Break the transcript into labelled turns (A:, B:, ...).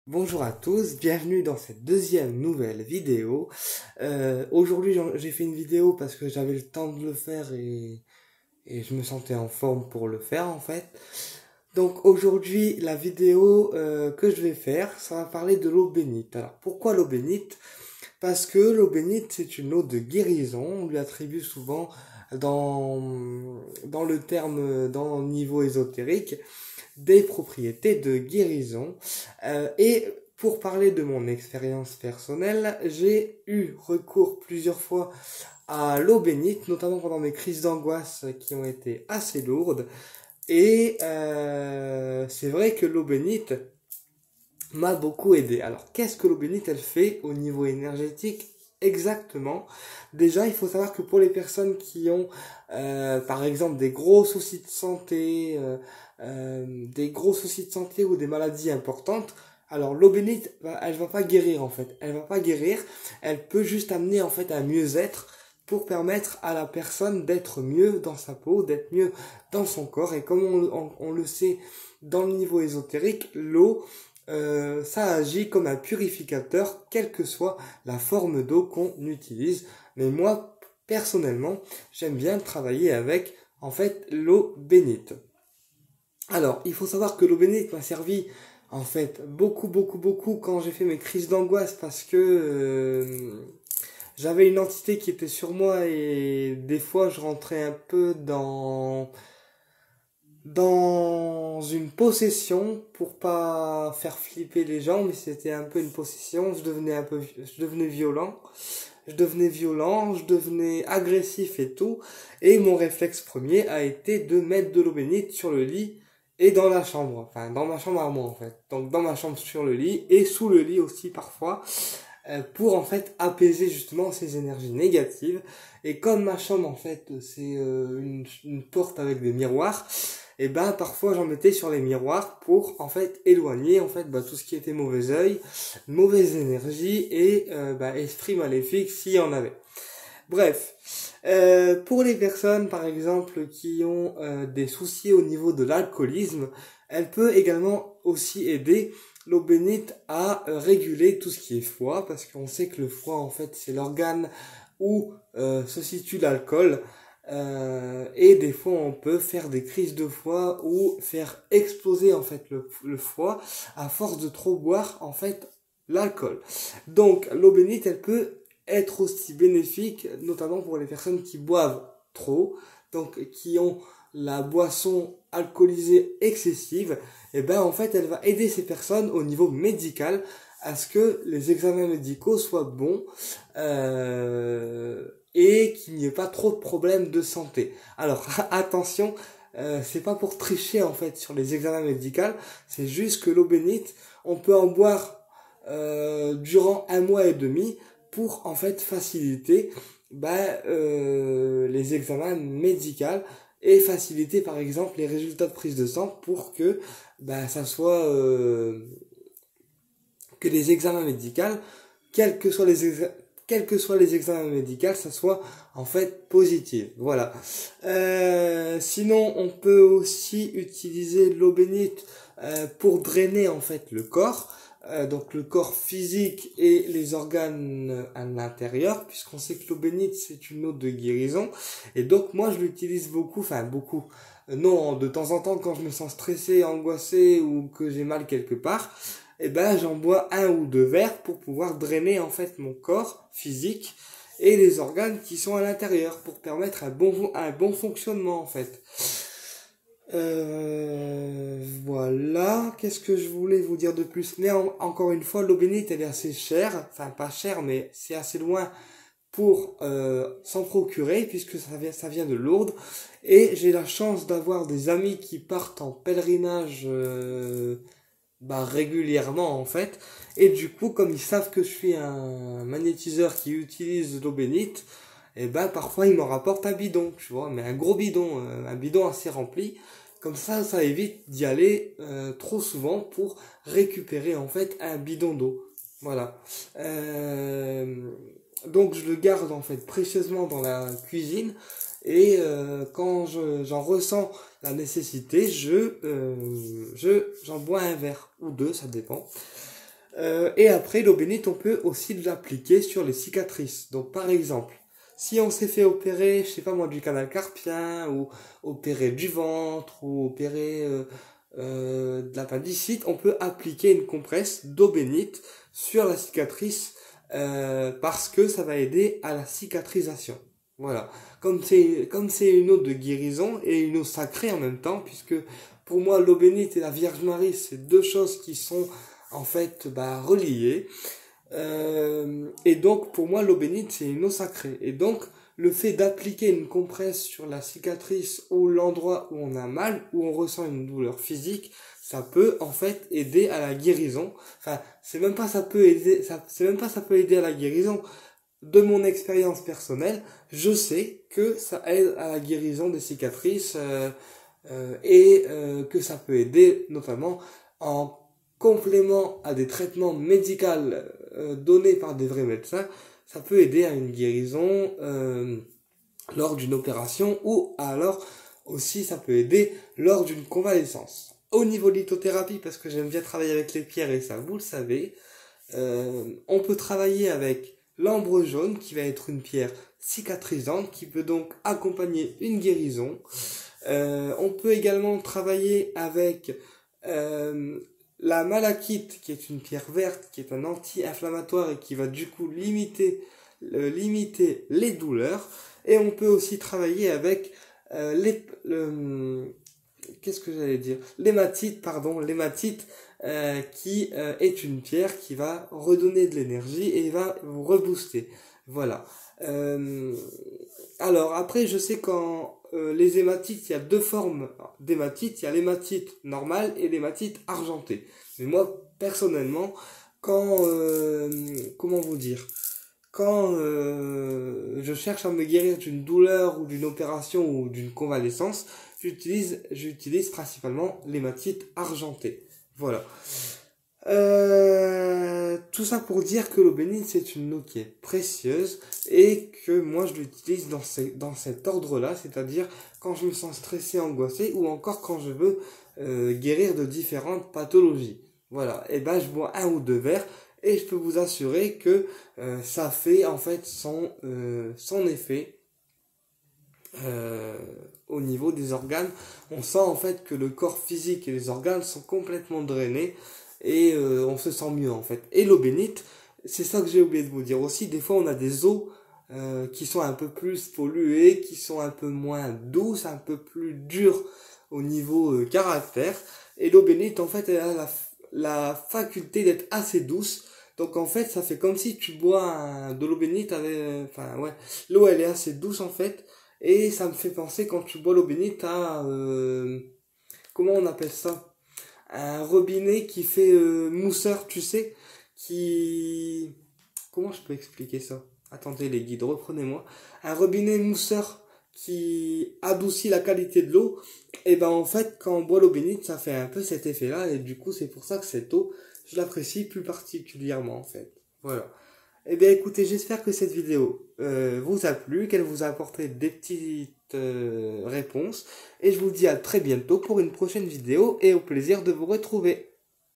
A: Bonjour à tous, bienvenue dans cette deuxième nouvelle vidéo. Aujourd'hui j'ai fait une vidéo parce que j'avais le temps de le faire et je me sentais en forme pour le faire en fait. Donc aujourd'hui la vidéo que je vais faire, ça va parler de l'eau bénite. Alors pourquoi l'eau bénite? Parce que l'eau bénite c'est une eau de guérison, on lui attribue souvent dans, dans le terme, dans le niveau ésotérique, des propriétés de guérison. Et pour parler de mon expérience personnelle, j'ai eu recours plusieurs fois à l'eau bénite, notamment pendant mes crises d'angoisse qui ont été assez lourdes. Et c'est vrai que l'eau bénite m'a beaucoup aidé. Alors, qu'est-ce que l'eau bénite, elle fait au niveau énergétique exactement? Déjà, il faut savoir que pour les personnes qui ont, par exemple, des gros soucis de santé, ou des maladies importantes, alors l'eau bénite, elle va pas guérir en fait. Elle va pas guérir. Elle peut juste amener en fait un mieux-être pour permettre à la personne d'être mieux dans sa peau, d'être mieux dans son corps. Et comme on le sait dans le niveau ésotérique, l'eau ça agit comme un purificateur, quelle que soit la forme d'eau qu'on utilise. Mais moi, personnellement, j'aime bien travailler avec, en fait, l'eau bénite. Alors, il faut savoir que l'eau bénite m'a servi, en fait, beaucoup quand j'ai fait mes crises d'angoisse parce que j'avais une entité qui était sur moi et des fois je rentrais un peu dans une possession pour pas faire flipper les gens, mais c'était un peu une possession. Je devenais violent, je devenais agressif et tout. Et mon réflexe premier a été de mettre de l'eau bénite sur le lit et dans la chambre, enfin dans ma chambre à moi en fait. Donc dans ma chambre sur le lit et sous le lit aussi parfois, pour en fait apaiser justement ces énergies négatives. Et comme ma chambre en fait c'est une porte avec des miroirs, et ben parfois j'en mettais sur les miroirs pour en fait éloigner en fait tout ce qui était mauvais œil, mauvaise énergie et esprit maléfique s'il y en avait. Bref, pour les personnes par exemple qui ont des soucis au niveau de l'alcoolisme, elle peut également aussi aider l'eau bénite à réguler tout ce qui est foie, parce qu'on sait que le foie en fait c'est l'organe où se situe l'alcool. Et des fois on peut faire des crises de foie ou faire exploser en fait le foie à force de trop boire en fait l'alcool. Donc l'eau bénite elle peut être aussi bénéfique notamment pour les personnes qui boivent trop, donc qui ont la boisson alcoolisée excessive. Et ben en fait elle va aider ces personnes au niveau médical à ce que les examens médicaux soient bons et qu'il n'y ait pas trop de problèmes de santé. Alors attention, c'est pas pour tricher en fait sur les examens médicaux, c'est juste que l'eau bénite, on peut en boire durant 1 mois et demi pour en fait faciliter les examens médicaux et faciliter par exemple les résultats de prise de sang pour que ça soit que les examens médicaux, quels que soient les examens médicaux, ça soit en fait positif. Voilà. Sinon, on peut aussi utiliser l'eau bénite pour drainer en fait le corps. Donc le corps physique et les organes à l'intérieur, puisqu'on sait que l'eau bénite c'est une eau de guérison, et donc moi je l'utilise beaucoup, non, de temps en temps quand je me sens stressé, angoissé ou que j'ai mal quelque part, et ben j'en bois 1 ou 2 verres pour pouvoir drainer en fait mon corps physique et les organes qui sont à l'intérieur pour permettre un bon fonctionnement en fait. Voilà, qu'est-ce que je voulais vous dire de plus? Mais encore une fois, l'eau bénite elle est assez chère, enfin pas chère mais c'est assez loin pour s'en procurer puisque ça vient de Lourdes, et j'ai la chance d'avoir des amis qui partent en pèlerinage régulièrement en fait, et du coup comme ils savent que je suis un magnétiseur qui utilise l'eau bénite, et parfois ils me rapportent un bidon, tu vois, mais un gros bidon, un bidon assez rempli, comme ça évite d'y aller trop souvent pour récupérer en fait un bidon d'eau. Voilà. Donc je le garde en fait précieusement dans la cuisine, et quand j'en ressens la nécessité, j'en bois 1 verre ou 2, ça dépend. Et après, l'eau bénite, on peut aussi l'appliquer sur les cicatrices. Donc, par exemple, si on s'est fait opérer, je sais pas moi, du canal carpien, ou opérer du ventre, ou opérer de l'appendicite, on peut appliquer une compresse d'eau bénite sur la cicatrice parce que ça va aider à la cicatrisation. Voilà. Comme c'est une eau de guérison et une eau sacrée en même temps, puisque pour moi l'eau bénite et la Vierge Marie, c'est deux choses qui sont en fait reliées. Et donc pour moi l'eau bénite c'est une eau sacrée. Et donc le fait d'appliquer une compresse sur la cicatrice ou l'endroit où on a mal, où on ressent une douleur physique, ça peut en fait aider à la guérison. Enfin, c'est même pas ça peut aider, c'est même pas ça peut aider à la guérison. De mon expérience personnelle, je sais que ça aide à la guérison des cicatrices que ça peut aider notamment en complément à des traitements médicaux donnés par des vrais médecins. Ça peut aider à une guérison lors d'une opération ou alors aussi ça peut aider lors d'une convalescence. Au niveau de lithothérapie, parce que j'aime bien travailler avec les pierres et ça vous le savez, on peut travailler avec l'ambre jaune qui va être une pierre cicatrisante qui peut donc accompagner une guérison. On peut également travailler avec la malachite qui est une pierre verte qui est un anti-inflammatoire et qui va du coup limiter les douleurs. Et on peut aussi travailler avec qu'est-ce que j'allais dire, l'hématite qui est une pierre qui va redonner de l'énergie et va vous rebooster. Voilà. Alors après, je sais qu'en les hématites, il y a deux formes d'hématite. Il y a l'hématite normale et l'hématite argentée. Mais moi, personnellement, comment vous dire, quand je cherche à me guérir d'une douleur ou d'une opération ou d'une convalescence, j'utilise principalement l'hématite argentée. Voilà. Tout ça pour dire que l'eau bénite c'est une eau qui est précieuse et que moi je l'utilise dans cet ordre-là, c'est-à-dire quand je me sens stressé, angoissé ou encore quand je veux guérir de différentes pathologies. Voilà. Et ben je bois un ou deux verres et je peux vous assurer que ça fait en fait son effet. Au niveau des organes, on sent en fait que le corps physique et les organes sont complètement drainés et on se sent mieux en fait. Et l'eau bénite, c'est ça que j'ai oublié de vous dire aussi, des fois on a des eaux qui sont un peu plus polluées, qui sont un peu moins douces, un peu plus dures au niveau caractère, et l'eau bénite en fait elle a la faculté d'être assez douce. Donc en fait ça fait comme si tu bois de l'eau bénite avec, enfin ouais, l'eau elle est assez douce en fait. Et ça me fait penser quand tu bois l'eau bénite à comment on appelle ça, un robinet qui fait mousseur, tu sais, comment je peux expliquer ça? Attendez les guides, reprenez-moi. Un robinet mousseur qui adoucit la qualité de l'eau. Et ben en fait quand on boit l'eau bénite ça fait un peu cet effet-là et du coup c'est pour ça que cette eau je l'apprécie plus particulièrement en fait. Voilà. Eh bien écoutez, j'espère que cette vidéo vous a plu, qu'elle vous a apporté des petites réponses. Et je vous dis à très bientôt pour une prochaine vidéo et au plaisir de vous retrouver.